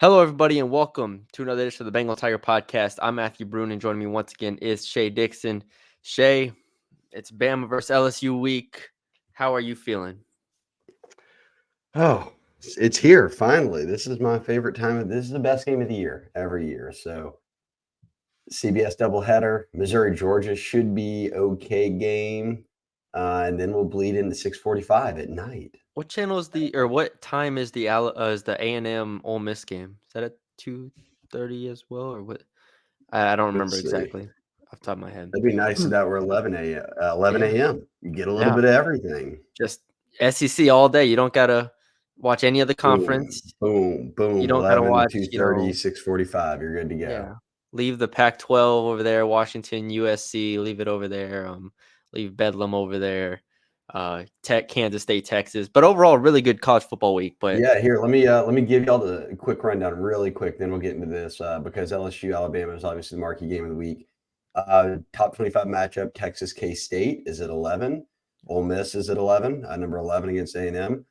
Hello, everybody, and welcome to another edition of the Bengal Tiger podcast. I'm Matthew Brune, and joining me once again is Shea Dixon. Shea, it's Bama versus LSU week. How are you feeling? Oh, it's here finally. This is my favorite time. This is the best game of the year every year. So CBS doubleheader, Missouri Georgia should be okay game, and then we'll bleed into 6:45 at night. What channel is what time is the A&M Ole Miss game? Is that at 2:30 as well, or what? I don't remember Let's see. exactly off the top of my head. That'd be nice if that were 11 Yeah, a.m. You get a little yeah, bit of everything. just SEC all day. You don't gotta watch any of the Boom, conference. boom, You boom. don't gotta 11, watch, 2:30, 6:45. You're good to go. Yeah. Leave the Pac-12 over there, Washington, USC, leave it over there. Leave Bedlam over there. Tech, Kansas State, Texas. But overall, really good college football week. But Yeah, here, let me give y'all the quick rundown really quick, then we'll get into this because LSU Alabama is obviously the marquee game of the week. Top 25 matchup, Texas K-State is at 11. Ole Miss is at 11, number 11 against A&M.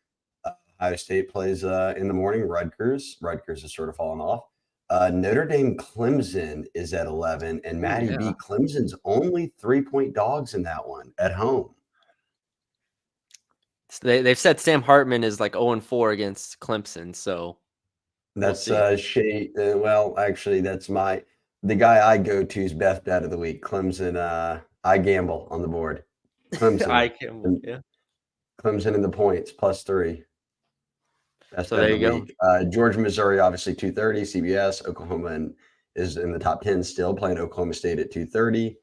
Ohio State plays in the morning. Rutgers has sort of fallen off. Notre Dame Clemson is at 11, and ooh, Matty yeah. B, Clemson's only 3-point dogs in that one at home. They've said Sam Hartman is like 0-4 against Clemson, so we'll That's see. Shay. Well, actually, the guy I go to is best bet of the week. Clemson. I gamble on the board. I Clemson. can, And yeah. Clemson in the points +3. Best So bet there of you the go. week. Georgia, Missouri, obviously 2:30. CBS. Is in the top 10 still playing Oklahoma State at 2:30.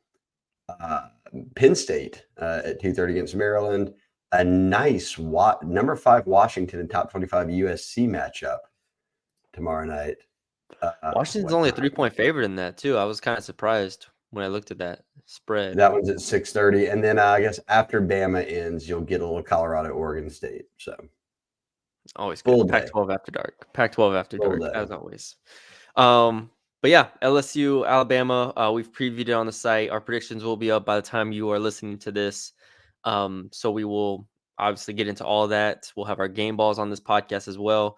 Uh, Penn State at 2:30 against Maryland. A nice number 5 Washington and top 25 USC matchup tomorrow night. Washington's What only a time? 3-point favorite in that, too. I was kind of surprised when I looked at that spread. That one's at 6:30, and then I guess after Bama ends, you'll get a little Colorado, Oregon State. So Always full good. day, Pac-12 after dark. Pac-12 after full dark, day. as always. But yeah, LSU, Alabama. We've previewed it on the site. Our predictions will be up by the time you are listening to this. So we will obviously get into all of that. We'll have our game balls on this podcast as well.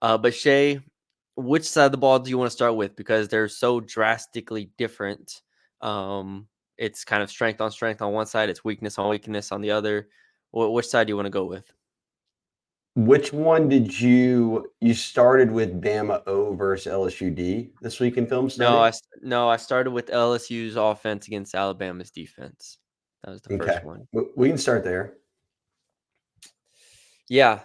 But Shay, which side of the ball do you want to start with? Because they're so drastically different. It's kind of strength on one side, it's weakness on weakness on the other. Which side do you want to go with? Which one did you started with Bama O versus LSU D this week in film study? No, I started with LSU's offense against Alabama's defense. That was the Okay, first one. we can start there. Yeah,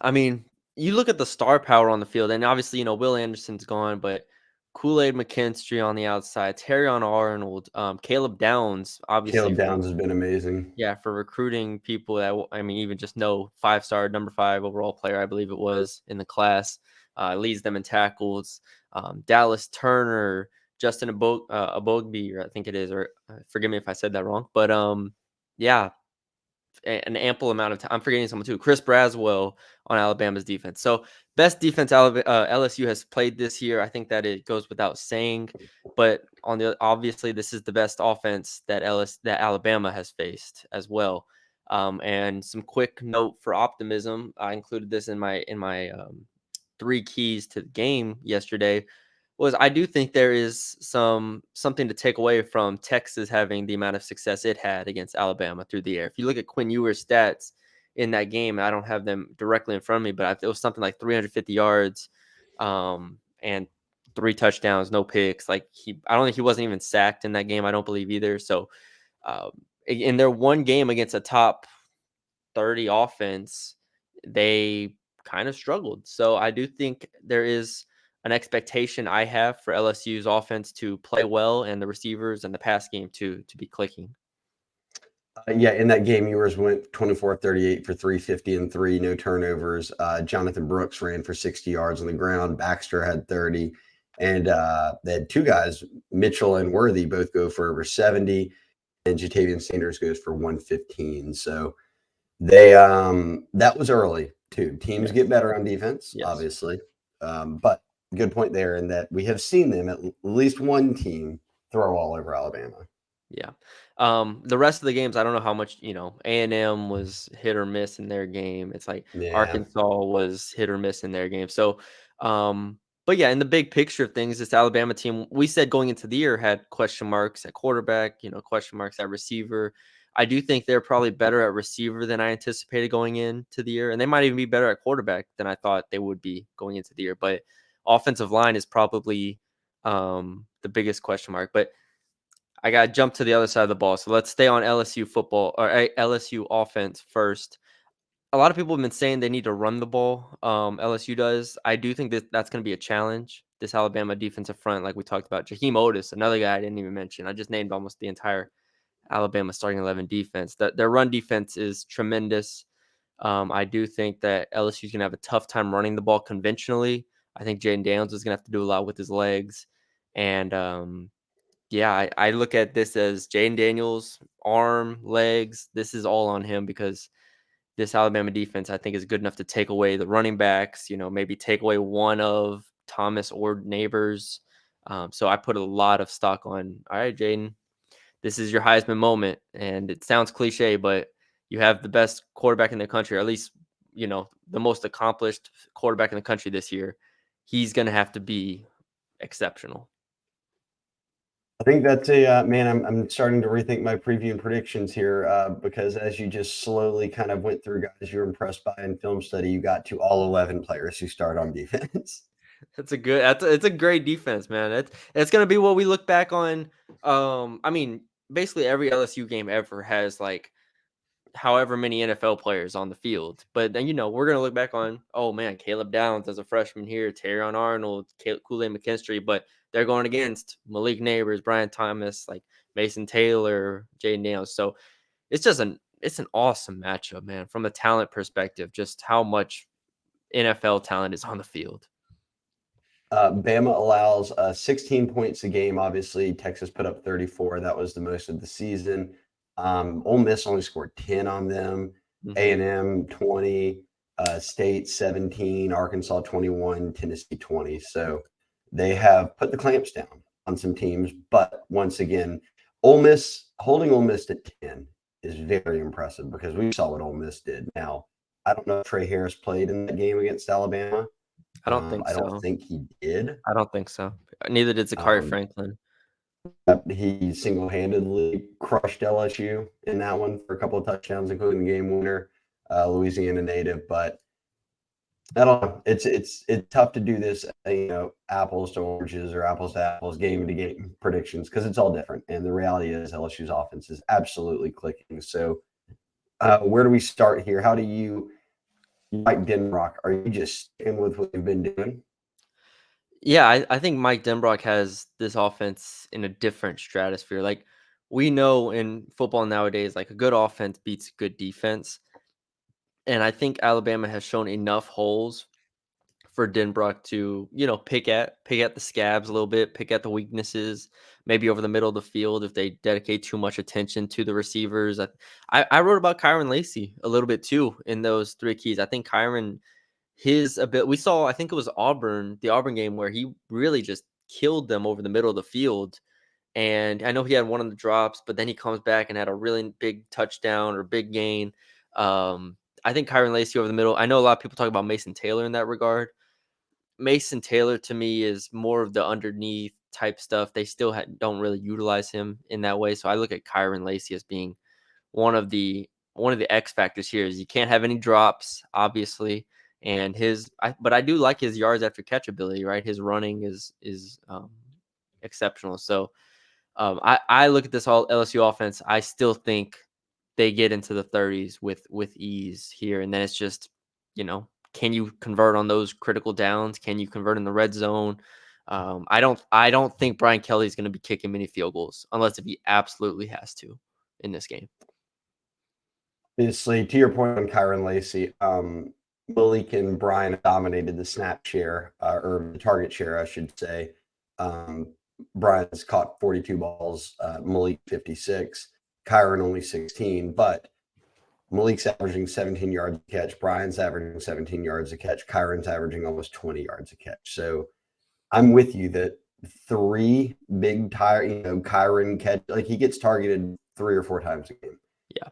I mean, you look at the star power on the field, and obviously, Will Anderson's gone, but Kool-Aid McKinstry on the outside, Terrion Arnold, Caleb Downs, obviously Caleb Downs has been amazing. for recruiting people that, even just know 5-star, number 5 overall player, I believe it was in the class, leads them in tackles. Dallas Turner, Justin Abogbe, I think it is, or forgive me if I said that wrong, but yeah, an ample amount of time. I'm forgetting someone too. Chris Braswell on Alabama's defense. So best defense LSU has played this year. I think that it goes without saying. But obviously this is the best offense that Alabama has faced as well. And some quick note for optimism. I included this in my 3 keys to the game yesterday. Was I do think there is something to take away from Texas having the amount of success it had against Alabama through the air. If you look at Quinn Ewers' stats in that game, I don't have them directly in front of me, but it was something like 350 yards, and 3 touchdowns, no picks. Like I don't think he wasn't even sacked in that game. I don't believe either. So, in their one game against a top 30 offense, they kind of struggled. So I do think there is an expectation I have for LSU's offense to play well and the receivers and the pass game to be clicking. Yeah, in that game, Ewers went 24-38 for 350 and 3, no turnovers. Jonathan Brooks ran for 60 yards on the ground. Baxter had 30. And they had 2 guys, Mitchell and Worthy, both go for over 70. And Jatavian Sanders goes for 115. So they that was early too. Teams Yes. get better on defense, Yes. obviously. But good point there in that we have seen them at least one team throw all over Alabama. Yeah. The rest of the games, I don't know how much, A&M was hit or miss in their game. It's like Yeah. Arkansas was hit or miss in their game. So, But yeah, in the big picture of things, this Alabama team, we said going into the year had question marks at quarterback, question marks at receiver. I do think they're probably better at receiver than I anticipated going into the year, and they might even be better at quarterback than I thought they would be going into the year. But offensive line is probably the biggest question mark. But I got to jump to the other side of the ball. So let's stay on LSU football or LSU offense first. A lot of people have been saying they need to run the ball. LSU does. I do think that that's going to be a challenge. This Alabama defensive front, like we talked about, Jaheim Otis, another guy I didn't even mention. I just named almost the entire Alabama starting 11 defense. That their run defense is tremendous. I do think that LSU is going to have a tough time running the ball conventionally. I think Jayden Daniels is going to have to do a lot with his legs, and yeah, I look at this as Jayden Daniels, arm, legs. This is all on him because this Alabama defense, I think, is good enough to take away the running backs, maybe take away one of Thomas or Neighbors. So I put a lot of stock on, all right, Jayden, this is your Heisman moment. And it sounds cliche, but you have the best quarterback in the country, or at least, the most accomplished quarterback in the country this year. He's going to have to be exceptional. I think that's man. I'm starting to rethink my preview and predictions here because as you just slowly kind of went through guys you're impressed by in film study, you got to all 11 players who start on defense. It's a great defense, man. It's gonna be what we look back on. I mean, basically every LSU game ever has like however many NFL players on the field. But then we're gonna look back on, oh man, Caleb Downs as a freshman here, Terrion Arnold, Kool-Aid McKinstry, but they're going against Malik Neighbors, Brian Thomas, like Mason Taylor, Jayden Daniels. So it's an awesome matchup, man, from a talent perspective, just how much NFL talent is on the field. Bama allows 16 points a game. Obviously, Texas put up 34. That was the most of the season. Ole Miss only scored 10 on them. A&M 20, State 17, Arkansas 21, Tennessee 20. So they have put the clamps down on some teams. But once again, holding Ole Miss to 10 is very impressive because we saw what Ole Miss did. Now, I don't know if Trey Harris played in that game against Alabama. I don't think I so. don't think he did. I don't think so. Neither did Zachary Franklin. He single-handedly crushed LSU in that one for a couple of touchdowns, including the game winner, Louisiana native. But I don't know. It's tough to do this, apples to oranges or apples to apples, game to game predictions because it's all different. And the reality is LSU's offense is absolutely clicking. So where do we start here? How do you Mike Denbrock, are you just sticking with what you've been doing? Yeah, I think Mike Denbrock has this offense in a different stratosphere. Like we know in football nowadays, like a good offense beats a good defense. And I think Alabama has shown enough holes for Denbrock to, pick at the scabs a little bit, pick at the weaknesses, maybe over the middle of the field if they dedicate too much attention to the receivers. I wrote about Kyron Lacy a little bit too in those three keys. I think Kyron, his ability, we saw, I think it was the Auburn game where he really just killed them over the middle of the field. And I know he had one of the drops, but then he comes back and had a really big touchdown or big gain. I think Kyron Lacy over the middle. I know a lot of people talk about Mason Taylor in that regard. Mason Taylor to me is more of the underneath type stuff. They still don't really utilize him in that way. So I look at Kyron Lacy as being one of the X factors here. Is you can't have any drops, obviously, and but I do like his yards after catch ability. Right, his running is exceptional. So I look at this whole LSU offense. I still think they get into the 30s with ease here, and then it's just can you convert on those critical downs? Can you convert in the red zone? I don't think Brian Kelly is going to be kicking many field goals unless if he absolutely has to in this game. Obviously, to your point on Kyron Lacy, Malik and Brian dominated the snap share or the target share, I should say. Brian's caught 42 balls, Malik 56, Kyron only 16, but Malik's averaging 17 yards a catch, Brian's averaging 17 yards a catch, Kyron's averaging almost 20 yards a catch. So I'm with you that three big Kyron catch, like he gets targeted 3 or 4 times a game. Yeah.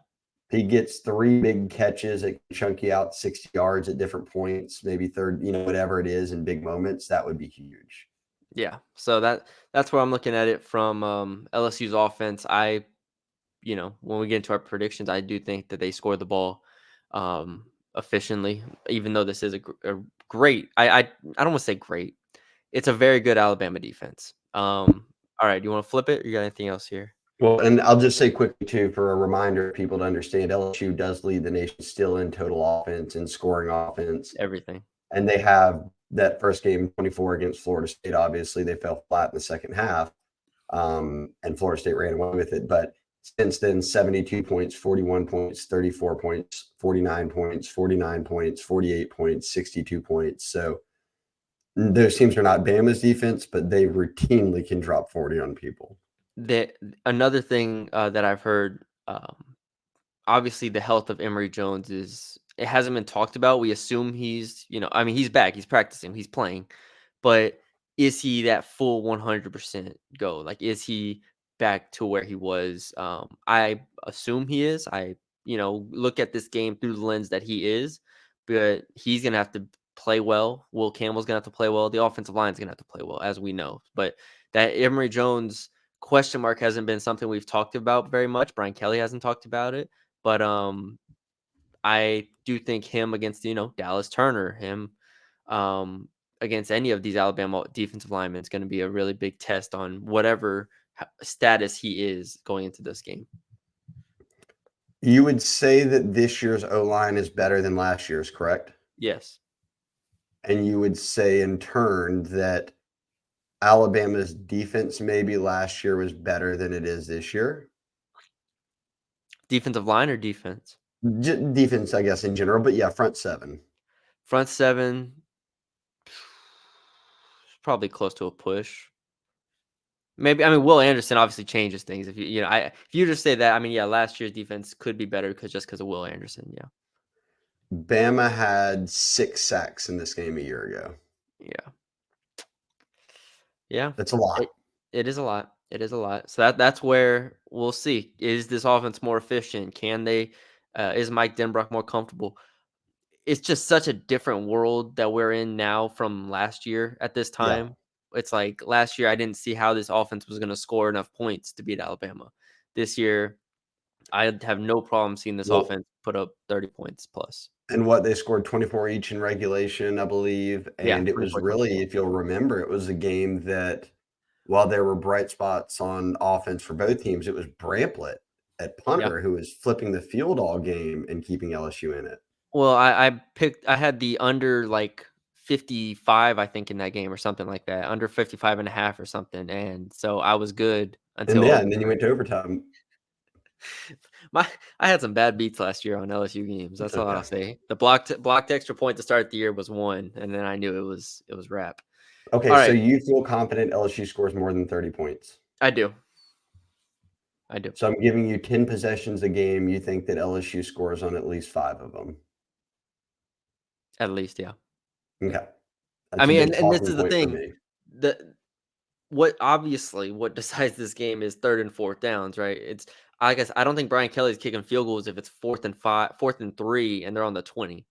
He gets 3 big catches that can chunk you out 60 yards at different points, maybe third, whatever it is in big moments, that would be huge. Yeah. So that's where I'm looking at it from LSU's offense. When we get into our predictions, I do think that they score the ball efficiently, even though this is a great. I don't want to say great. It's a very good Alabama defense. All right, do you want to flip it? Or you got anything else here? Well, and I'll just say quickly too, for a reminder, people to understand, LSU does lead the nation still in total offense and scoring offense. Everything. And they have that first game 24 against Florida State. Obviously, they fell flat in the second half, and Florida State ran away with it. But since then, 72 points, 41 points, 34 points, 49 points, 49 points, 48 points, 62 points. So those teams are not Bama's defense, but they routinely can drop 40 on people. Another thing that I've heard, obviously the health of Emory Jones it hasn't been talked about. We assume he's he's back, he's practicing, he's playing, but is he that full 100% go? Like, is he back to where he was? I assume he is. I look at this game through the lens that he is, but he's gonna have to play well. Will Campbell's gonna have to play well. The offensive line's gonna have to play well, as we know. But that Emory Jones question mark hasn't been something we've talked about very much. Brian Kelly hasn't talked about it, but I do think him against Dallas Turner, him against any of these Alabama defensive linemen is going to be a really big test on whatever status he is going into this game. You would say that this year's O-line is better than last year's, correct? Yes. And you would say in turn that Alabama's defense maybe last year was better than it is this year? Defensive line or defense? Defense, I guess, in general, but yeah, front seven. Front seven, probably close to a push. Maybe, Will Anderson obviously changes things. If if you just say that, last year's defense could be better because of Will Anderson. Yeah. Bama had 6 sacks in this game a year ago. Yeah. Yeah. That's a lot. It is a lot. It is a lot. So that's where we'll see. Is this offense more efficient? Can they? Is Mike Denbrock more comfortable? It's just such a different world that we're in now from last year at this Yeah. time. It's like last year I didn't see how this offense was going to score enough points to beat Alabama. This year, I have no problem seeing this Well, offense put up 30 points plus. and what they scored 24 each in regulation, I believe. Yeah, And it was 24, really, 24. if you'll remember, it was a game that while there were bright spots on offense for both teams, it was Bramblett at Yeah. punter who was flipping the field all game and keeping LSU in it. Well, I had the under like 55, I think, in that game or something like that, under 55 and a half or something. And so I was good And until yeah, and then you went to overtime. my I had some bad beats last year on LSU games. It's That's all I'll okay. say. The blocked extra point to start the year was one, and then I knew it was wrap. Okay, All so right, you feel confident LSU scores more than 30 points. I do. I do. So I'm giving you 10 possessions a game. You think that LSU scores on at least 5 of them. At least, yeah. Okay. That's a And, big and this talking is the point for thing. me. What decides this game is third and fourth downs, right? It's I guess I don't think Brian Kelly's kicking field goals if it's 4th and 3, and they're on the 20.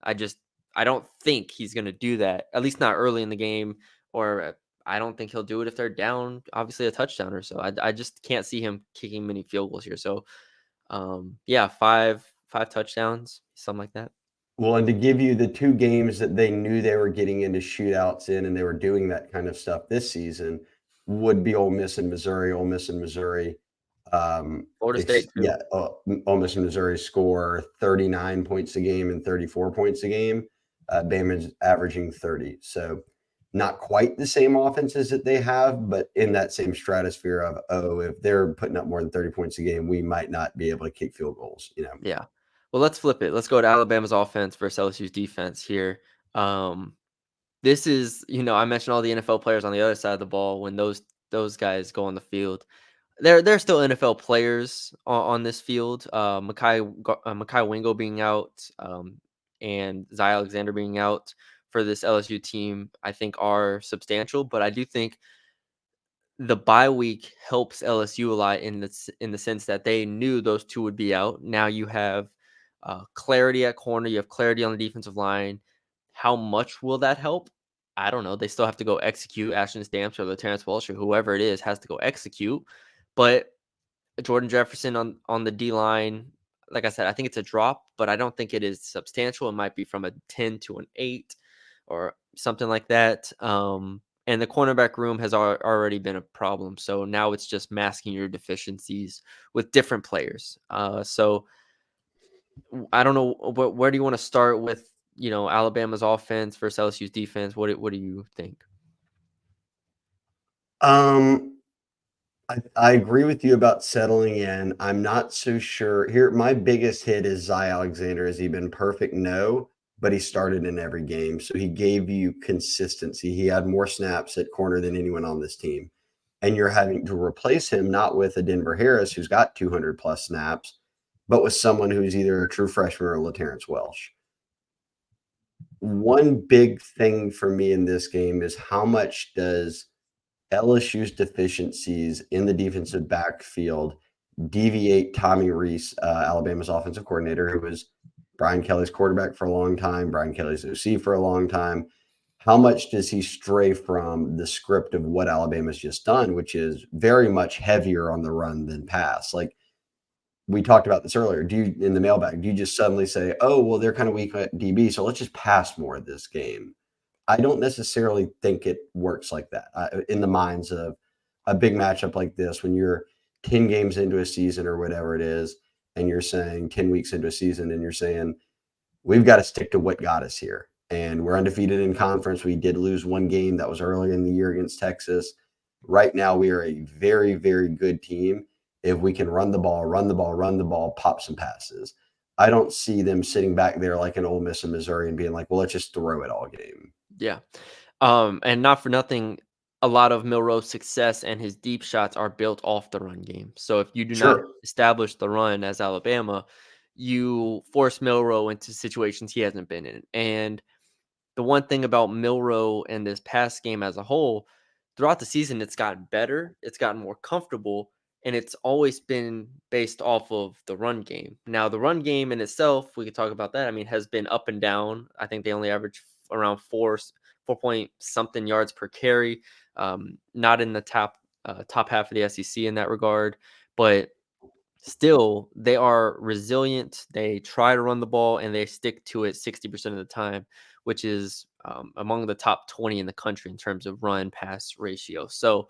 I just I don't think he's gonna do that, at least not early in the game, or I don't think he'll do it if they're down, obviously a touchdown or so. I just can't see him kicking many field goals here. So, yeah, five touchdowns, something like that. Well, and to give you the 2 games that they knew they were getting into shootouts in, and they were doing that kind of stuff this season, would be Ole Miss and Missouri. Ole Miss and Missouri, Florida State too. yeah, Ole Miss and Missouri score 39 points a game and 34 points a game. Bama's averaging 30. So not quite the same offenses that they have, but in that same stratosphere of, if they're putting up more than 30 points a game, we might not be able to kick field goals. Yeah. Well, let's flip it. Let's go to Alabama's offense versus LSU's defense here. This is, I mentioned all the NFL players on the other side of the ball. When those guys go on the field, they're still NFL players on this field. Mekhi Wingo being out, and Zy Alexander being out for this LSU team, I think are substantial. But I do think the bye week helps LSU a lot in the sense that they knew those two would be out. Now you have clarity at corner. You have clarity on the defensive line. How much will that help? I don't know. They still have to go execute. Ashton Stamps or the Terrence Walsh or whoever it is has to go execute. But Jordan Jefferson on the D line, like I said, I think it's a drop, but I don't think it is substantial. It might be from a 10 to an 8 or something like that. And the cornerback room has already been a problem. So now it's just masking your deficiencies with different players. So I don't know where do you want to start with, Alabama's offense versus LSU's defense? What do you think? Um, I agree with you about settling in. I'm not so sure. Here, my biggest hit is Zy Alexander. Has he been perfect? No, but he started in every game. So he gave you consistency. He had more snaps at corner than anyone on this team. And you're having to replace him not with a Denver Harris who's got 200 plus snaps, but with someone who's either a true freshman or a LaTerrence Welsh. One big thing for me in this game is how much does LSU's deficiencies in the defensive backfield deviate Tommy Rees, Alabama's offensive coordinator, who was Brian Kelly's quarterback for a long time, Brian Kelly's OC for a long time. How much does he stray from the script of what Alabama's just done, which is very much heavier on the run than pass? Like we talked about this earlier. Do you in the mailbag, do you just suddenly say, oh, well, they're kind of weak at DB, so let's just pass more of this game? I don't necessarily think it works like that in the minds of a big matchup like this when you're 10 games into a season or whatever it is, and you're saying 10 weeks into a season, and you're saying, we've got to stick to what got us here. And we're undefeated in conference. We did lose one game that was earlier in the year against Texas. Right now, we are a very, very good team. If we can run the ball, run the ball, run the ball, pop some passes. I don't see them sitting back there like an Ole Miss in Missouri and being like, well, let's just throw it all game. Yeah. And not for nothing, a lot of Milroe's success and his deep shots are built off the run game. So if you do not Sure. establish the run as Alabama, you force Milroe into situations he hasn't been in. And the one thing about Milroe and this past game as a whole, throughout the season, it's gotten better, it's gotten more comfortable, and it's always been based off of the run game. Now, the run game in itself, we could talk about that. I mean, has been up and down. I think they only average around 4 point something yards per carry. Not in the top half of the SEC in that regard, but still they are resilient. They try to run the ball and they stick to it 60% of the time, which is among the top 20 in the country in terms of run pass ratio. So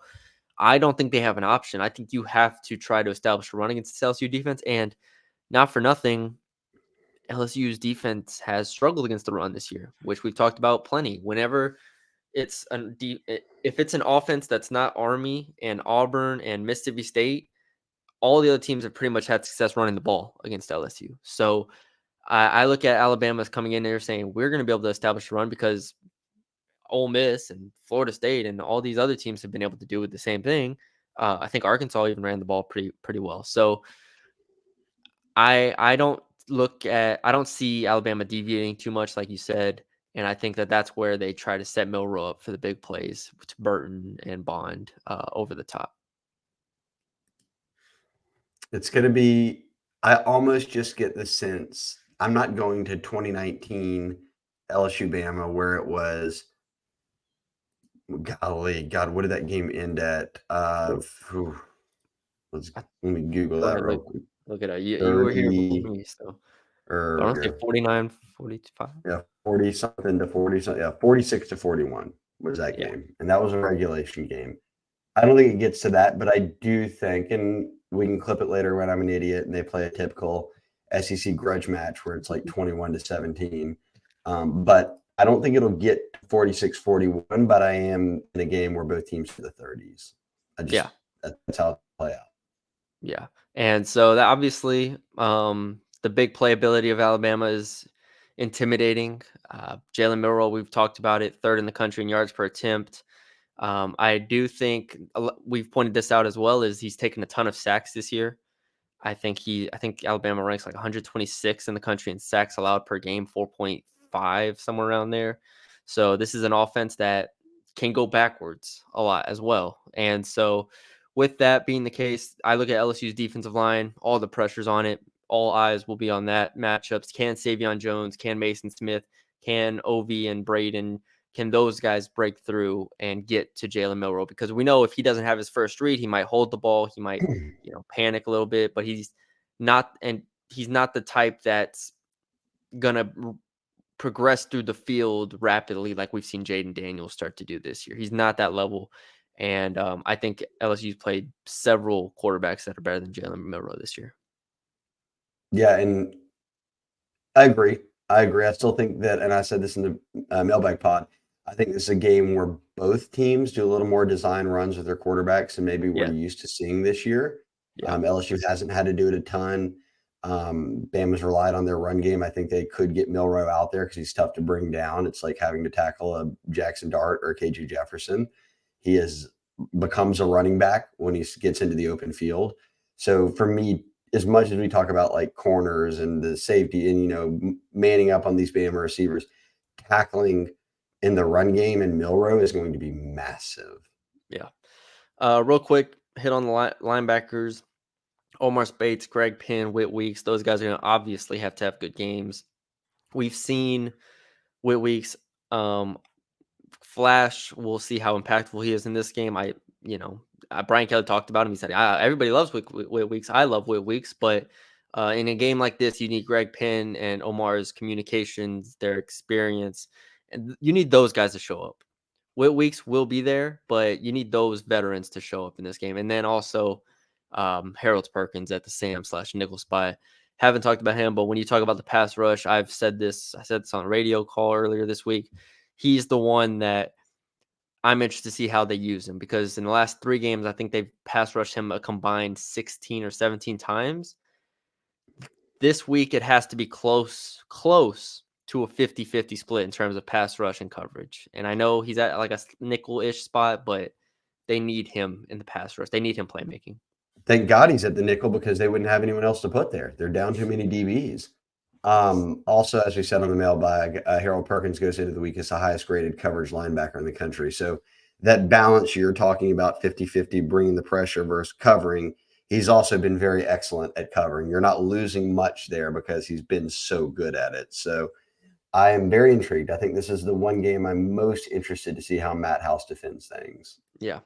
I don't think they have an option. I think you have to try to establish a run against the LSU defense. And not for nothing, LSU's defense has struggled against the run this year, which we've talked about plenty. Whenever if it's an offense that's not Army and Auburn and Mississippi State, all the other teams have pretty much had success running the ball against LSU. So I look at Alabama as coming in there saying we're going to be able to establish a run because Ole Miss and Florida State and all these other teams have been able to do the same thing. I think Arkansas even ran the ball pretty well. So I don't see Alabama deviating too much, like you said, and I think that that's where they try to set Milroe up for the big plays to Burton and Bond over the top. It's going to be, I almost just get the sense, I'm not going to 2019 LSU Bama where it was, golly, God, what did that game end at? Let me Google Go that ahead, real quick. look it up. You were here before 30 me, so I or want to say 49, 45. yeah, 40 something to 40 something. Yeah, 46 to 41 was that Yeah, game. And that was a regulation game. I don't think it gets to that, but I do think, and we can clip it later when I'm an idiot and they play a typical SEC grudge match where it's like 21 to 17. But I don't think it'll get 46-41, but I am in a game where both teams are the 30s. yeah, That's how it play out. yeah. And so that obviously, the big playability of Alabama is intimidating. Jalen Milroe, we've talked about it, third in the country in yards per attempt. I do think we've pointed this out as well, is he's taken a ton of sacks this year. I think Alabama ranks like 126 in the country in sacks allowed per game, 4.5 somewhere around there. So this is an offense that can go backwards a lot as well. And so, with that being the case, I look at LSU's defensive line, all the pressures on it, all eyes will be on that matchups. Can Savion Jones, can Mason Smith, can Ovi and Braden, can those guys break through and get to Jalen Milroe? Because we know if he doesn't have his first read, he might hold the ball, he might, panic a little bit, but he's not the type that's gonna progress through the field rapidly like we've seen Jayden Daniels start to do this year. He's not that level. And I think LSU's played several quarterbacks that are better than Jalen Milroe this year. Yeah, and I agree. I still think that, and I said this in the mailbag pod, I think this is a game where both teams do a little more design runs with their quarterbacks than maybe we're used to seeing this year. Yeah. LSU hasn't had to do it a ton. Bama's relied on their run game. I think they could get Milroe out there because he's tough to bring down. It's like having to tackle a Jackson Dart or KJ Jefferson. He becomes a running back when he gets into the open field. So for me, as much as we talk about like corners and the safety and, manning up on these Bama receivers, tackling in the run game and Milroe is going to be massive. Yeah. Real quick, hit on the linebackers. Omar Spates, Greg Penn, Whit Weeks, those guys are going to obviously have to have good games. We've seen Whit Weeks flash. We'll see how impactful he is in this game. Brian Kelly talked about him. He said, everybody loves Whit Weeks. I love Whit Weeks, but in a game like this, you need Greg Penn and Omar's communications, their experience, and you need those guys to show up. Whit Weeks will be there, but you need those veterans to show up in this game. And then also Harold Perkins at the Sam/nickel spot. Haven't talked about him, but when you talk about the pass rush, I said this on a radio call earlier this week. He's the one that I'm interested to see how they use him, because in the last 3 games, I think they've pass rushed him a combined 16 or 17 times. This week, it has to be close to a 50-50 split in terms of pass rush and coverage. And I know he's at like a nickel-ish spot, but they need him in the pass rush. They need him playmaking. Thank God he's at the nickel because they wouldn't have anyone else to put there. They're down too many DBs. Also, as we said on the mailbag, Harold Perkins goes into the week as the highest graded coverage linebacker in the country. So that balance you're talking about, 50-50, bringing the pressure versus covering, he's also been very excellent at covering. You're not losing much there because he's been so good at it. So I am very intrigued. I think this is the one game I'm most interested to see how Matt House defends things. Yeah.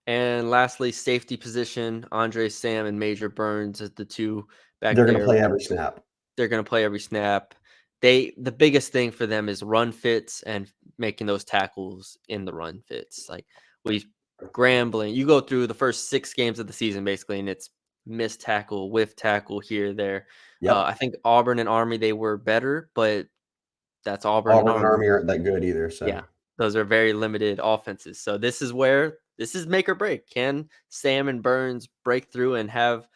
And lastly, safety position, Andre Sam and Major Burns as the two back there. They're going to play every snap. They're going to play every snap. The biggest thing for them is run fits and making those tackles in the run fits. Like scrambling. You go through the first 6 games of the season basically, and it's missed tackle, whiff tackle here, there. Yep. I think Auburn and Army, they were better, but that's Auburn and Army aren't that good either. So yeah, those are very limited offenses. So this is make or break. Can Sam and Burns break through and have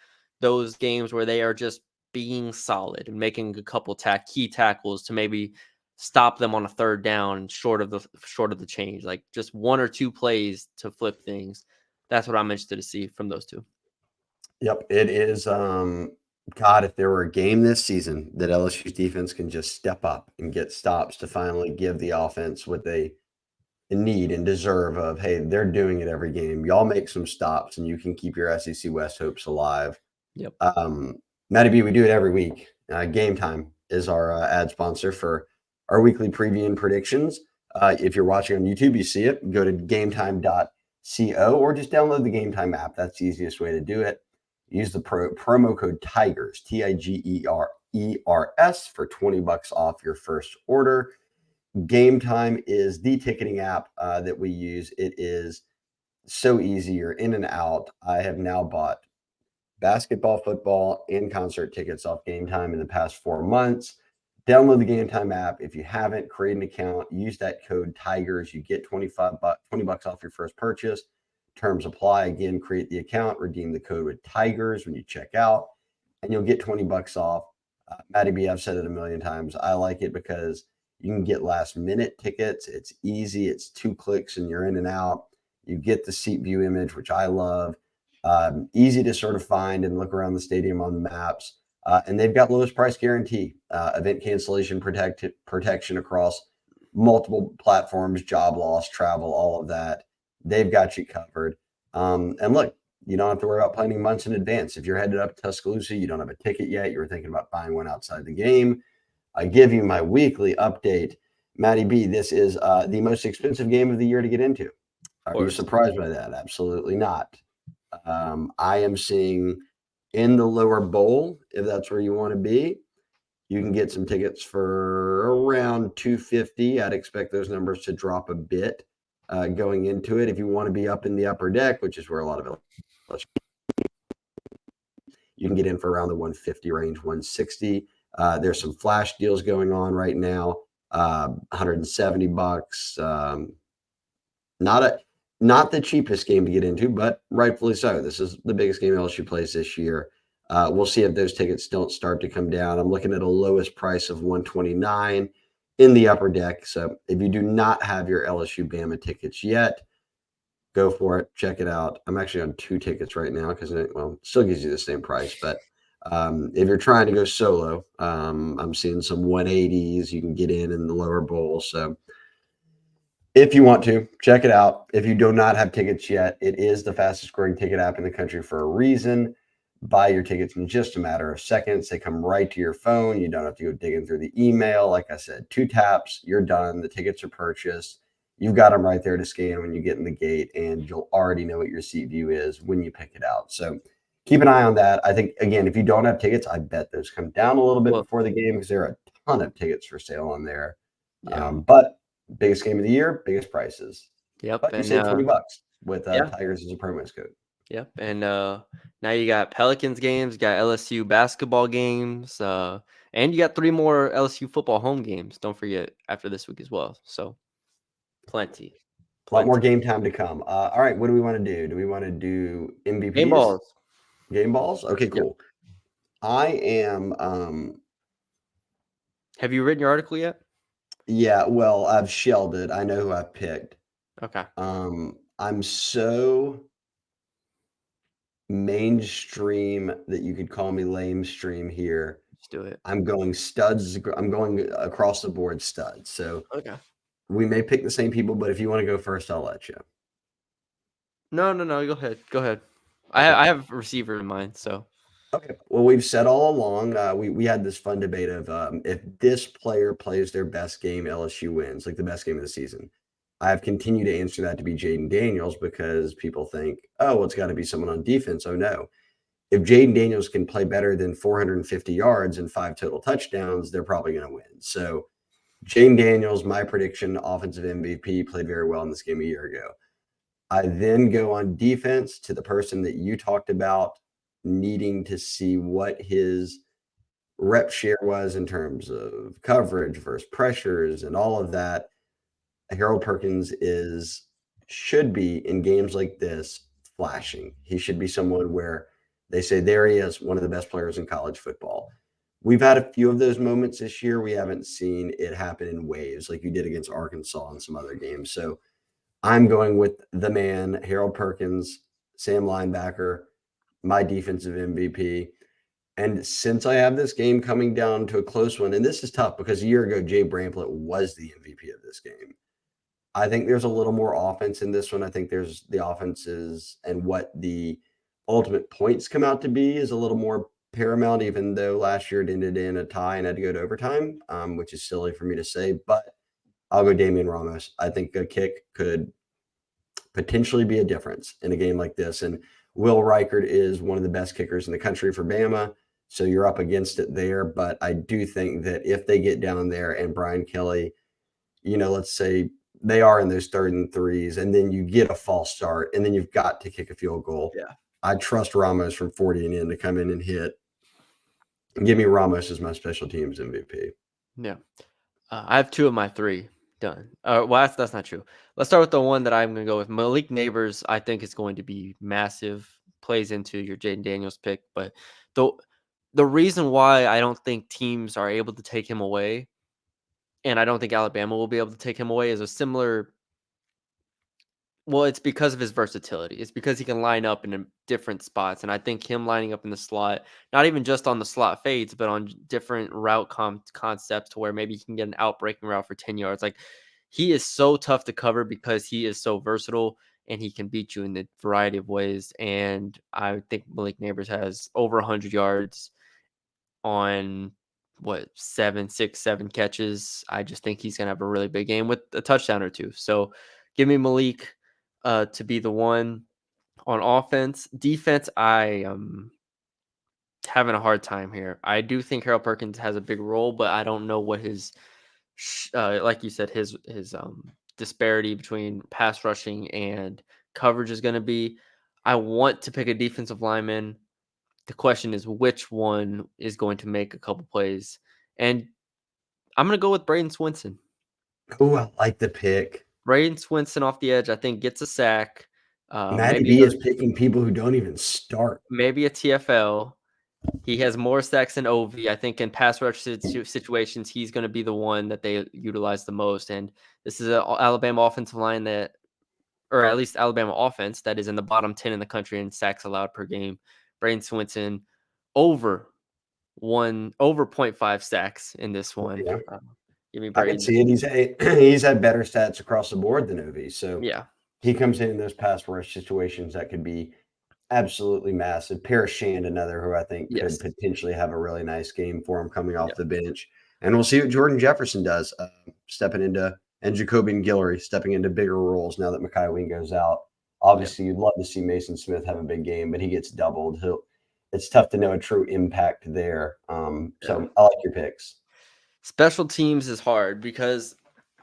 those games where they are just being solid and making a couple key tackles to maybe stop them on a 3rd down short of the change, like just 1 or 2 plays to flip things. That's what I'm interested to see from those two. Yep, it is. God, if there were a game this season that LSU's defense can just step up and get stops to finally give the offense what they need and deserve of, hey, they're doing it every game. Y'all make some stops and you can keep your SEC West hopes alive. Yep. Matty B, we do it every week. GameTime is our ad sponsor for our weekly preview and predictions. If you're watching on YouTube, you see it. Go to gametime.co or just download the GameTime app. That's the easiest way to do it. Use the promo code TIGERS, TIGERES, for $20 off your first order. GameTime is the ticketing app that we use. It is so easy. You're in and out. I have now bought basketball, football, and concert tickets off GameTime in the past 4 months. Download the GameTime app. If you haven't, create an account. Use that code TIGERS. You get $20 off your first purchase. Terms apply. Again, create the account, redeem the code with TIGERS when you check out, and you'll get $20 off. Matty B, I've said it a million times. I like it because you can get last minute tickets. It's easy. It's 2 clicks and you're in and out. You get the seat view image, which I love. Easy to sort of find and look around the stadium on the maps. And they've got lowest price guarantee, event cancellation protection across multiple platforms, job loss, travel, all of that. They've got you covered. And look, you don't have to worry about planning months in advance. If you're headed up to Tuscaloosa, you don't have a ticket yet, you were thinking about buying one outside the game, I give you my weekly update. Matty B, this is the most expensive game of the year to get into. Are you surprised by that? Absolutely not. I am seeing in the lower bowl, if that's where you want to be, you can get some tickets for around 250. I'd expect those numbers to drop a bit going into it. If you want to be up in the upper deck, which is where a lot of it, you can get in for around the 150 range, 160. There's some flash deals going on right now. $170. Not the cheapest game to get into, but rightfully so. This is the biggest game LSU plays this year. We'll see if those tickets don't start to come down. I'm looking at a lowest price of 129 in the upper deck. So if you do not have your LSU Bama tickets yet, go for it. Check it out. I'm actually on 2 tickets right now because it still gives you the same price. But if you're trying to go solo, I'm seeing some 180s. You can get in the lower bowl. So if you want to, check it out. If you do not have tickets yet, it is the fastest growing ticket app in the country for a reason. Buy your tickets in just a matter of seconds. They come right to your phone. You don't have to go digging through the email. Like I said, 2 taps, you're done. The tickets are purchased. You've got them right there to scan when you get in the gate, and you'll already know what your seat view is when you pick it out. So keep an eye on that. I think, again, if you don't have tickets, I bet those come down a little bit before the game because there are a ton of tickets for sale on there. Yeah. But biggest game of the year, biggest prices. Yep. But you And save $20 with yeah. Tigers as a promo code. Yep. And now you got Pelicans games, you got LSU basketball games, and you got 3 more LSU football home games. Don't forget after this week as well. So plenty. A lot more game time to come. All right, what do we want to do? Do we want to do MVPs? Game balls. Game balls? Okay, cool. Yep. I am Have you written your article yet? Yeah, well, I've shelled it. I know who I've picked. Okay. I'm so mainstream that you could call me lame stream here. Let's do it. I'm going studs. I'm going across the board studs. So okay. We may pick the same people, but if you want to go first, I'll let you. No. Go ahead. Okay. I have a receiver in mind, so. Okay. Well, we've said all along, we had this fun debate of if this player plays their best game, LSU wins, like the best game of the season. I've continued to answer that to be Jayden Daniels because people think, oh, well, it's got to be someone on defense. Oh, no. If Jayden Daniels can play better than 450 yards and 5 total touchdowns, they're probably going to win. So Jayden Daniels, my prediction, offensive MVP, played very well in this game a year ago. I then go on defense to the person that you talked about needing to see what his rep share was in terms of coverage versus pressures and all of that. Harold Perkins should be in games like this flashing. He should be someone where they say there he is, one of the best players in college football. We've had a few of those moments this year. We haven't seen it happen in waves like you did against Arkansas and some other games. So I'm going with the man, Harold Perkins, Sam linebacker, my defensive MVP. And since I have this game coming down to a close one, and this is tough because a year ago, Jay Bramblett was the MVP of this game. I think there's a little more offense in this one. I think there's the offenses and what the ultimate points come out to be is a little more paramount, even though last year it ended in a tie and had to go to overtime, which is silly for me to say. But I'll go Damian Ramos. I think a kick could potentially be a difference in a game like this. And Will Reichert is one of the best kickers in the country for Bama. So you're up against it there. But I do think that if they get down there and Brian Kelly, let's say they are in those 3rd and 3s, and then you get a false start, and then you've got to kick a field goal. Yeah. I trust Ramos from 40 and in to come in and hit. Give me Ramos as my special teams MVP. Yeah. I have 2 of my 3 done. Well, that's not true. Let's start with the one that I'm going to go with. Malik Neighbors, I think, is going to be massive. Plays into your Jayden Daniels pick. But the reason why I don't think teams are able to take him away, and I don't think Alabama will be able to take him away, is a similar. Well, it's because of his versatility. It's because he can line up in different spots. And I think him lining up in the slot, not even just on the slot fades, but on different route concepts to where maybe he can get an out-breaking route for 10 yards. Like, he is so tough to cover because he is so versatile and he can beat you in a variety of ways. And I think Malik Neighbors has over 100 yards on what, 7 catches. I just think he's gonna have a really big game with a touchdown or two. So give me Malik to be the one on offense. Defense, I am having a hard time here. I do think Harold Perkins has a big role, but I don't know what his like you said, his disparity between pass rushing and coverage is going to be. I want to pick a defensive lineman. The question is which one is going to make a couple plays, and I'm going to go with Braden Swinson. Oh, I like the pick. Braden Swinson off the edge, I think, gets a sack. Matty B is picking people who don't even start. Maybe a TFL. He has more sacks than Ovi. I think in pass rush situations, he's going to be the one that they utilize the most. And this is an Alabama offensive line that, or at least Alabama offense, that is in the bottom 10 in the country in sacks allowed per game. Braden Swinson over 0.5 sacks in this one. Yeah. Give me I Braden. can see it. He's had better stats across the board than Ovi. So Yeah, he comes in those pass rush situations that could be absolutely massive. Parashand, another who I think yes, could potentially have a really nice game for him coming off the bench. And we'll see what Jordan Jefferson does, stepping into, and Jacobian Guillory stepping into bigger roles now that Mekhi Wingo's out. Obviously, you'd love to see Mason Smith have a big game, but he gets doubled. It's tough to know a true impact there. So I like your picks. Special teams is hard because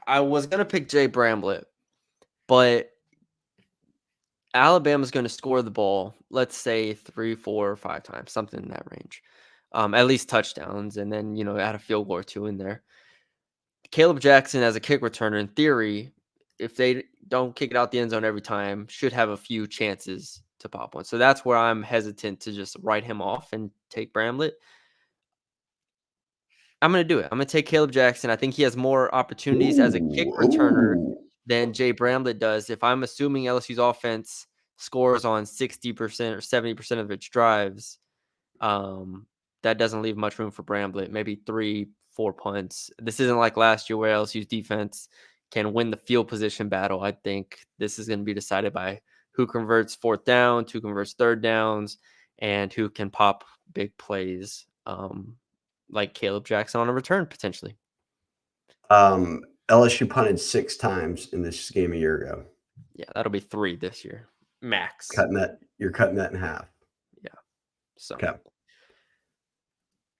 I was going to pick Jay Bramblett, but Alabama's going to score the ball, let's say 3, 4, or 5 times, something in that range. At least touchdowns, and then, add a field goal or two in there. Caleb Jackson as a kick returner, in theory, if they don't kick it out the end zone every time, should have a few chances to pop one. So that's where I'm hesitant to just write him off and take Bramlett. I'm going to do it. I'm going to take Caleb Jackson. I think he has more opportunities as a kick returner than Jay Bramlett does. If I'm assuming LSU's offense scores on 60% or 70% of its drives, that doesn't leave much room for Bramblett. Maybe 3, 4 punts. This isn't like last year where LSU's defense can win the field position battle. I think this is going to be decided by who converts 4th down, who converts 3rd downs, and who can pop big plays, like Caleb Jackson on a return potentially. LSU punted 6 times in this game a year ago. Yeah, that'll be 3 this year, max. You're cutting that in half. Yeah. So. Okay.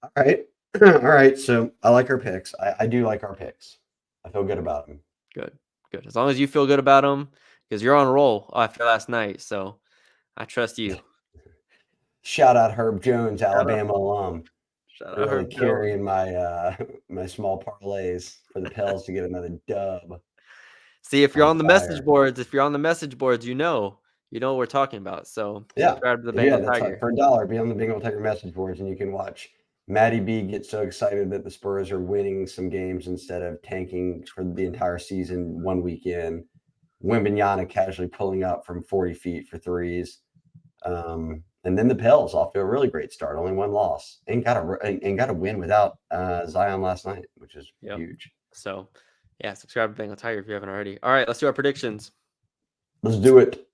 All right. All right. So I like our picks. I do like our picks. I feel good about them. Good. As long as you feel good about them, because you're on a roll after last night. So I trust you. Shout out Herb Jones, Alabama alum. Shout really out Herb carrying my my small parlays for the Pels to get another dub. See, if you're on the message boards, you know what we're talking about. So subscribe to the Bengal Tiger. Right. For $1, be on the Bengal Tiger message boards, and you can watch Matty B get so excited that the Spurs are winning some games instead of tanking for the entire season 1 weekend. Wembanyama casually pulling up from 40 feet for threes. And then the Pels off to a really great start, only 1 loss, and got a win without Zion last night, which is huge. So, subscribe to Bengal Tiger if you haven't already. All right, let's do our predictions. Let's do it.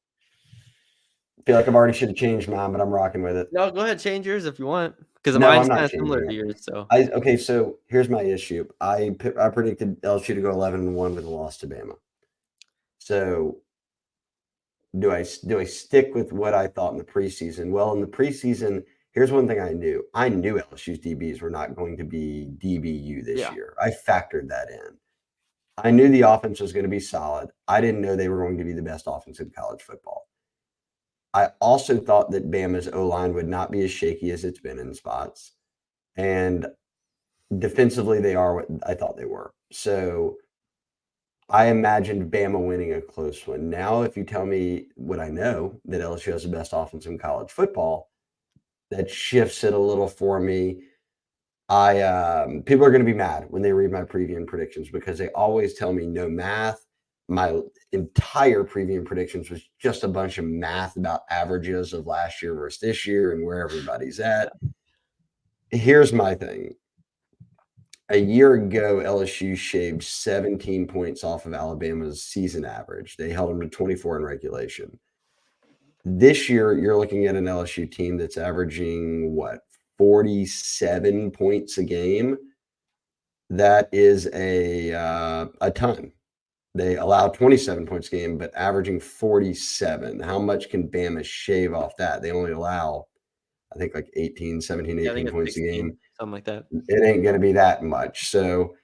I feel like I've already should have changed mine, but I'm rocking with it. No, go ahead, change yours if you want, because mine's kind of similar to yours. So okay, so here's my issue. I predicted LSU to go 11-1 with a loss to Bama. So do I stick with what I thought in the preseason? Well, in the preseason, here's one thing I knew. I knew LSU's DBs were not going to be DBU this year. I factored that in. I knew the offense was going to be solid. I didn't know they were going to be the best offense in college football. I also thought that Bama's O-line would not be as shaky as it's been in spots. And defensively, they are what I thought they were. So I imagined Bama winning a close one. Now, if you tell me what I know, that LSU has the best offense in college football, that shifts it a little for me. People are going to be mad when they read my preview and predictions because they always tell me no math. My entire preview and predictions was just a bunch of math about averages of last year versus this year and where everybody's at. Here's my thing. a year ago, LSU shaved 17 points off of Alabama's season average. They held them to 24 in regulation. This year, you're looking at an LSU team that's averaging 47 points a game. That is a ton. They allow 27 points a game, but averaging 47. How much can Bama shave off that? They only allow, I think, like 18, 17, Yeah, I 18 think it's points a 16, game. something like that. It ain't going to be that much. So,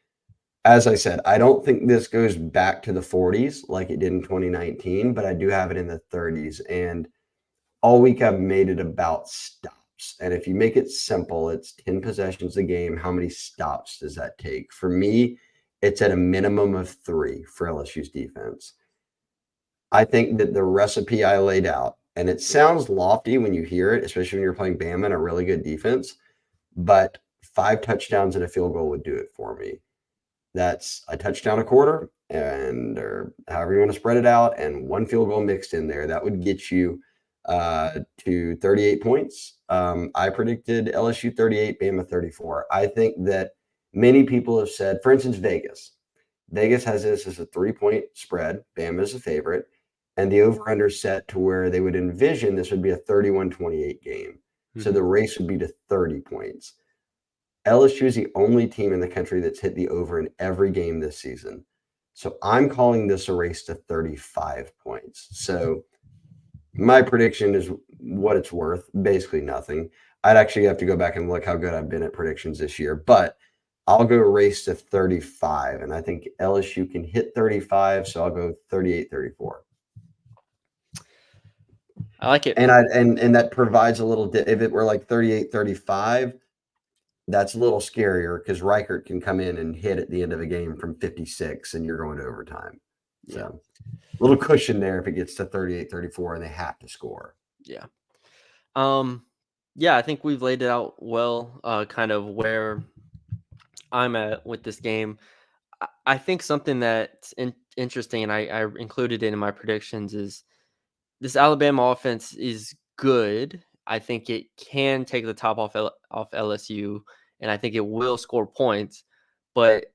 as I said, I don't think this goes back to the 40s like it did in 2019, but I do have it in the 30s. And all week I've made it about stops. And if you make it simple, it's 10 possessions a game. How many stops does that take? For me, it's at a minimum of 3 for LSU's defense. I think that the recipe I laid out, and it sounds lofty when you hear it, especially when you're playing Bama and a really good defense, but 5 touchdowns and a field goal would do it for me. That's a touchdown a quarter, and or however you want to spread it out, and 1 field goal mixed in there. That would get you to 38 points. I predicted LSU 38, Bama 34. I think that many people have said, for instance, Vegas. Vegas has this as a 3-point spread. Bama is a favorite. And the over-under set to where they would envision this would be a 31-28 game. So the race would be to 30 points. LSU is the only team in the country that's hit the over in every game this season. So I'm calling this a race to 35 points. So my prediction is what it's worth, basically nothing. I'd actually have to go back and look how good I've been at predictions this year, but I'll go race to 35, and I think LSU can hit 35, so I'll go 38-34. I like it. And that provides a little if it were like 38-35, that's a little scarier because Reichert can come in and hit at the end of a game from 56 and you're going to overtime. So a little cushion there if it gets to 38-34 and they have to score. Yeah. Yeah, I think we've laid it out well, kind of where I'm at with this game. I think something that's interesting, and I included it in my predictions, is this Alabama offense is good. I think it can take the top off LSU, and I think it will score points, but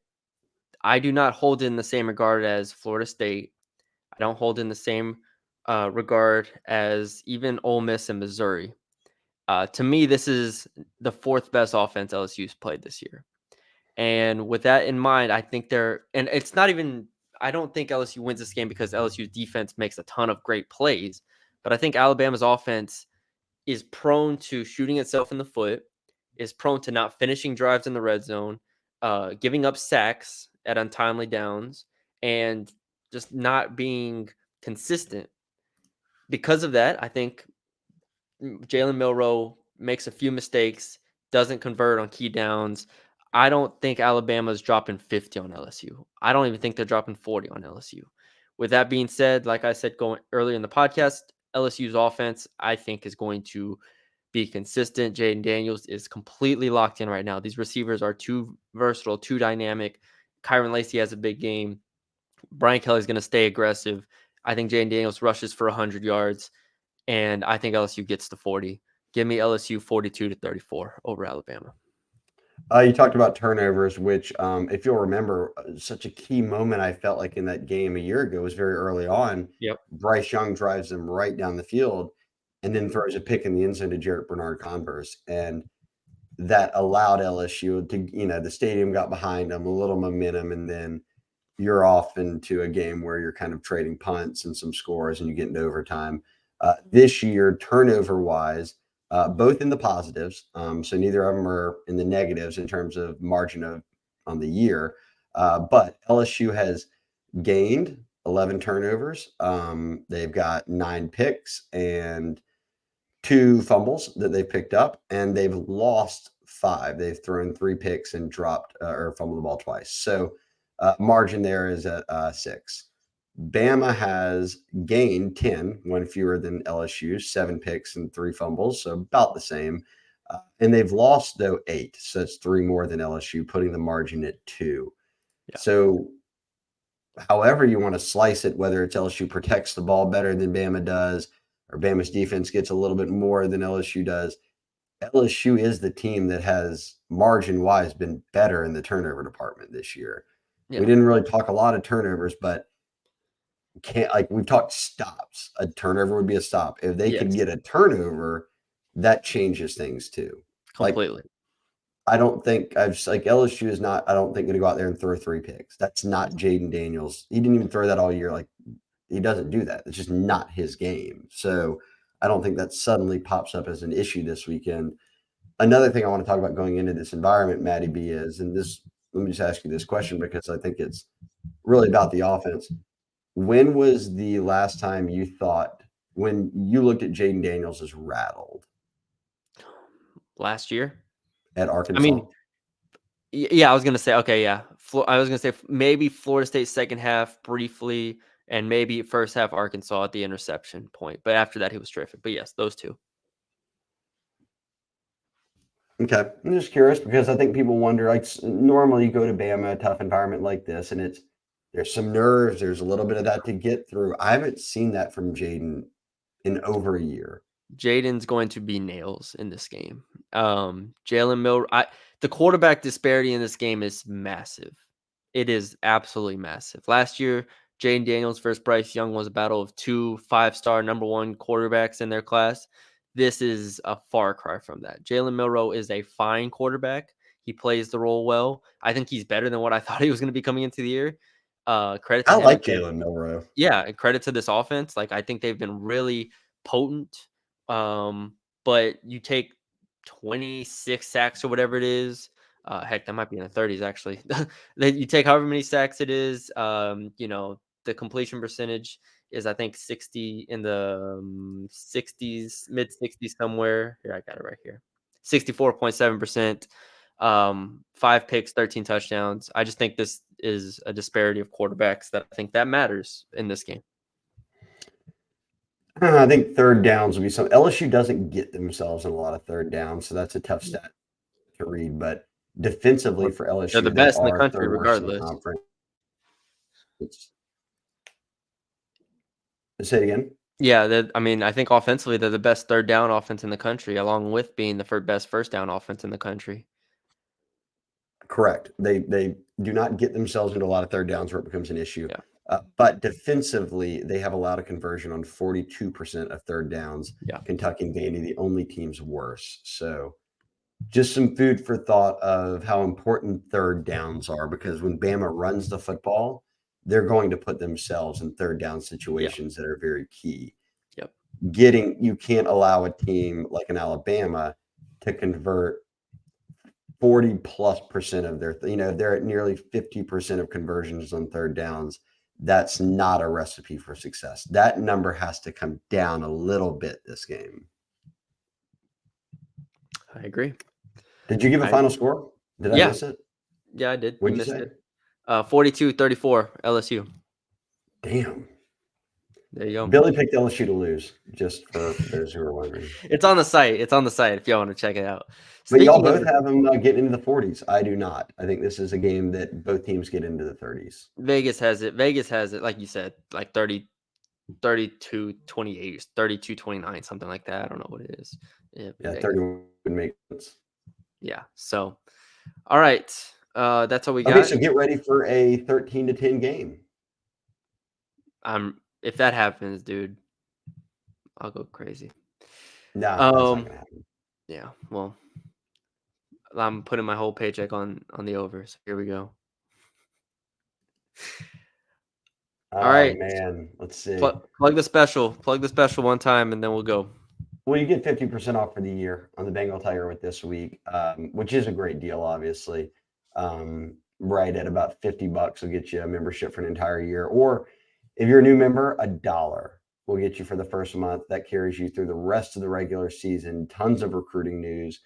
I do not hold it in the same regard as Florida State. I don't hold it in the same regard as even Ole Miss and Missouri. To me, this is the 4th best offense LSU's played this year. And with that in mind, I think and it's not even, I don't think LSU wins this game because LSU's defense makes a ton of great plays, but I think Alabama's offense is prone to shooting itself in the foot, is prone to not finishing drives in the red zone, giving up sacks at untimely downs, and just not being consistent. Because of that, I think Jalen Milroe makes a few mistakes, doesn't convert on key downs. I don't think Alabama's dropping 50 on LSU. I don't even think they're dropping 40 on LSU. With that being said, like I said going earlier in the podcast, LSU's offense, I think, is going to be consistent. Jayden Daniels is completely locked in right now. These receivers are too versatile, too dynamic. Kyron Lacey has a big game. Brian Kelly's going to stay aggressive. I think Jayden Daniels rushes for 100 yards, and I think LSU gets to 40. Give me LSU 42-34 over Alabama. You talked about turnovers, which, if you'll remember, such a key moment I felt like in that game a year ago was very early on. Yep. Bryce Young drives them right down the field and then throws a pick in the end zone to Jarrett Bernard-Converse. And that allowed LSU to, the stadium got behind them, a little momentum, and then you're off into a game where you're kind of trading punts and some scores and you get into overtime. This year, turnover-wise, both in the positives. So neither of them are in the negatives in terms of margin on the year. But LSU has gained 11 turnovers. They've got 9 picks and 2 fumbles that they've picked up, and they've lost 5. They've thrown 3 picks and dropped or fumbled the ball twice. So margin there is at 6. Bama has gained 10, 1 fewer than LSU, 7 picks and 3 fumbles, so about the same. And they've lost, though, 8, so it's 3 more than LSU, putting the margin at 2. Yeah. So however you want to slice it, whether it's LSU protects the ball better than Bama does, or Bama's defense gets a little bit more than LSU does, LSU is the team that has margin-wise been better in the turnover department this year. Yeah. We didn't really talk a lot of turnovers, but we've talked stops. A turnover would be a stop. If they could get a turnover, that changes things too. Completely. I don't think LSU is not, I don't think going to go out there and throw 3 picks. That's not Jayden Daniels. He didn't even throw that all year. He doesn't do that. It's just not his game. So I don't think that suddenly pops up as an issue this weekend. Another thing I want to talk about going into this environment, Maddie B, is, and this, let me just ask you this question because I think it's really about the offense. When was the last time you thought, when you looked at Jayden Daniels as rattled? Last year? At Arkansas? I mean, yeah, I was going to say, okay, yeah. I was going to say maybe Florida State second half briefly, and maybe first half Arkansas at the interception point. But after that, he was terrific. But yes, those two. Okay. I'm just curious because I think people wonder, normally you go to Bama, a tough environment like this, and there's some nerves. There's a little bit of that to get through. I haven't seen that from Jayden in over a year. Jayden's going to be nails in this game. Jalen Milroe, the quarterback disparity in this game is massive. It is absolutely massive. Last year, Jayden Daniels versus Bryce Young was a battle of 2 5-star number 1 quarterbacks in their class. This is a far cry from that. Jalen Milroe is a fine quarterback. He plays the role well. I think he's better than what I thought he was going to be coming into the year. Credit to I him. like Jalen Milroe. Yeah, and credit to this offense. I think they've been really potent. But you take 26 sacks or whatever it is. Heck, that might be in the 30s actually. You take however many sacks it is. The completion percentage is I think 60 in the 60s, mid 60s somewhere. Here, I got it right here. 64.7%. 5 picks, 13 touchdowns. I just think this is a disparity of quarterbacks that I think that matters in this game. I think third downs will be some. LSU doesn't get themselves in a lot of third downs, so that's a tough stat to read. But defensively for LSU, They're the best in the are country, third worst in the regardless. conference. Say it again. Yeah, I think offensively they're the best third down offense in the country, along with being the best first down offense in the country. Correct. They do not get themselves into a lot of third downs where it becomes an issue. Yeah. But defensively, they have allowed a conversion on 42% of third downs. Yeah. Kentucky and Vandy, the only teams worse. So just some food for thought of how important third downs are, because when Bama runs the football, they're going to put themselves in third down situations that are very key. Yep. You can't allow a team like an Alabama to convert 40+% of their, they're at nearly 50% of conversions on third downs. That's not a recipe for success. That number has to come down a little bit this game. I agree. Did you give a final score? Did I miss it? Yeah, I did. What'd you say? 42-34 LSU. Damn. There you go. Billy picked LSU to lose, just for those who are wondering. It's on the site. It's on the site if y'all want to check it out. But y'all both have them getting into the 40s. I do not. I think this is a game that both teams get into the 30s. Vegas has it, like you said, like 32-28, 32-29, something like that. I don't know what it is. Yeah, 31 would make sense. Yeah. So, all right. That's all we got. Okay, so get ready for a 13-10 game. If that happens, dude, I'll go crazy. No, that's not gonna happen. Yeah, well, I'm putting my whole paycheck on the over. So here we go. All right, man. Let's see. Plug the special one time, and then we'll go. Well, you get 50% off for the year on the Bengal Tiger with this week, which is a great deal, obviously. Right at about $50 will get you a membership for an entire year. Or if you're a new member, $1 will get you for the first month. That carries you through the rest of the regular season. Tons of recruiting news.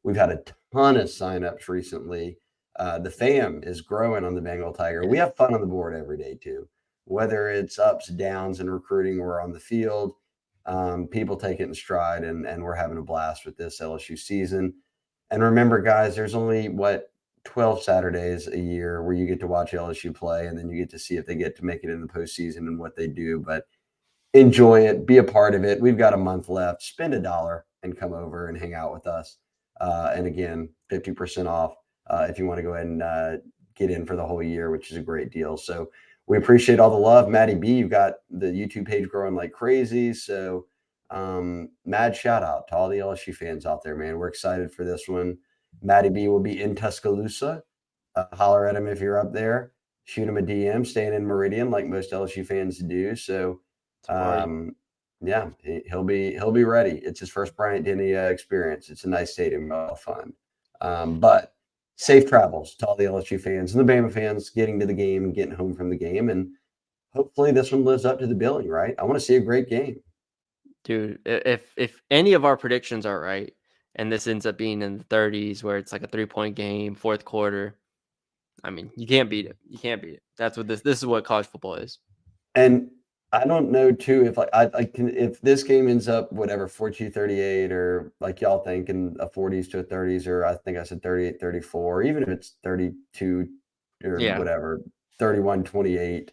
We've had a ton of signups recently. The fam is growing on the Bengal Tiger. We have fun on the board every day too, whether it's ups, downs in recruiting or on the field. People take it in stride, and we're having a blast with this LSU season. And remember, guys, there's only 12 Saturdays a year where you get to watch LSU play, and then you get to see if they get to make it in the postseason and what they do. But enjoy it, be a part of it. We've got a month left. Spend $1 and come over and hang out with us. And again, 50% off if you want to go ahead and get in for the whole year, which is a great deal. So we appreciate all the love. Maddie B, you've got the YouTube page growing like crazy. So mad shout out to all the LSU fans out there, man. We're excited for this one. Maddie B will be in Tuscaloosa. Holler at him if you're up there. Shoot him a DM, staying in Meridian like most LSU fans do. So yeah, he'll be ready. It's his first Bryant Denny experience. It's a nice stadium, fun. But safe travels to all the LSU fans and the Bama fans getting to the game and getting home from the game. And hopefully this one lives up to the billing, right? I want to see a great game. Dude, if any of our predictions are right, and this ends up being in the 30s where it's like a 3-point game, fourth quarter, I mean, you can't beat it. You can't beat it. That's what this is what college football is. And I don't know too if I can if this game ends up whatever 42-38 or like y'all think in a 40s to a 30s, or I think I said 38-34, even if it's 32 or whatever 31-28,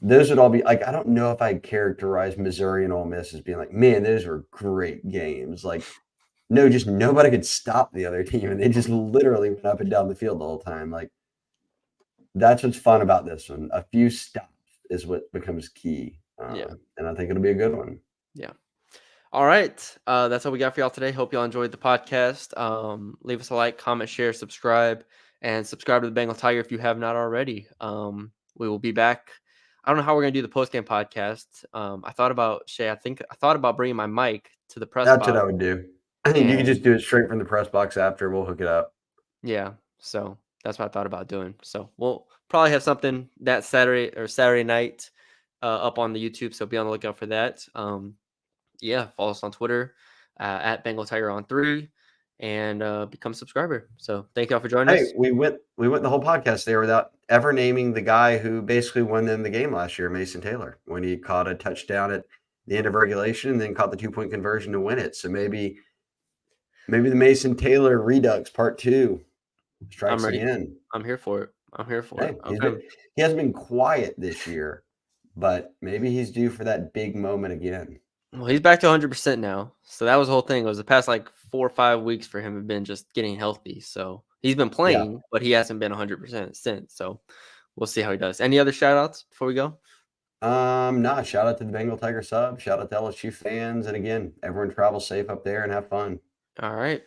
those would all be like, I don't know if I'd characterize Missouri and Ole Miss as being like, man, those were great games. Like, no, just nobody could stop the other team, and they just literally went up and down the field the whole time. Like, that's what's fun about this one. A few stops is what becomes key. And I think it'll be a good one. Yeah. All right. That's all we got for y'all today. Hope y'all enjoyed the podcast. Leave us a like, comment, share, subscribe, and subscribe to the Bengal Tiger if you have not already. We will be back. I don't know how we're going to do the post-game podcast. I thought about, Shay, I thought about bringing my mic to the press box. box. That's what I would do. I think you could just do it straight from the press box after. We'll hook it up. Yeah. So that's what I thought about doing. So we'll probably have something that Saturday night up on the YouTube. So be on the lookout for that. Follow us on Twitter at Bengal Tiger On3 and become a subscriber. So thank y'all for joining us. We went the whole podcast there without ever naming the guy who basically won them the game last year, Mason Taylor, when he caught a touchdown at the end of regulation and then caught the 2-point conversion to win it. So maybe the Mason Taylor Redux Part 2 strikes again. I'm here for it. Okay. He hasn't been quiet this year, but maybe he's due for that big moment again. Well, he's back to 100% now. So that was the whole thing. It was the past like 4 or 5 weeks for him have been just getting healthy. So he's been playing, but he hasn't been 100% since. So we'll see how he does. Any other shout outs before we go? Nah, shout out to the Bengal Tiger sub. Shout out to LSU fans. And again, everyone travel safe up there and have fun. All right.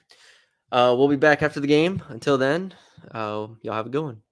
We'll be back after the game. Until then, y'all have a good one.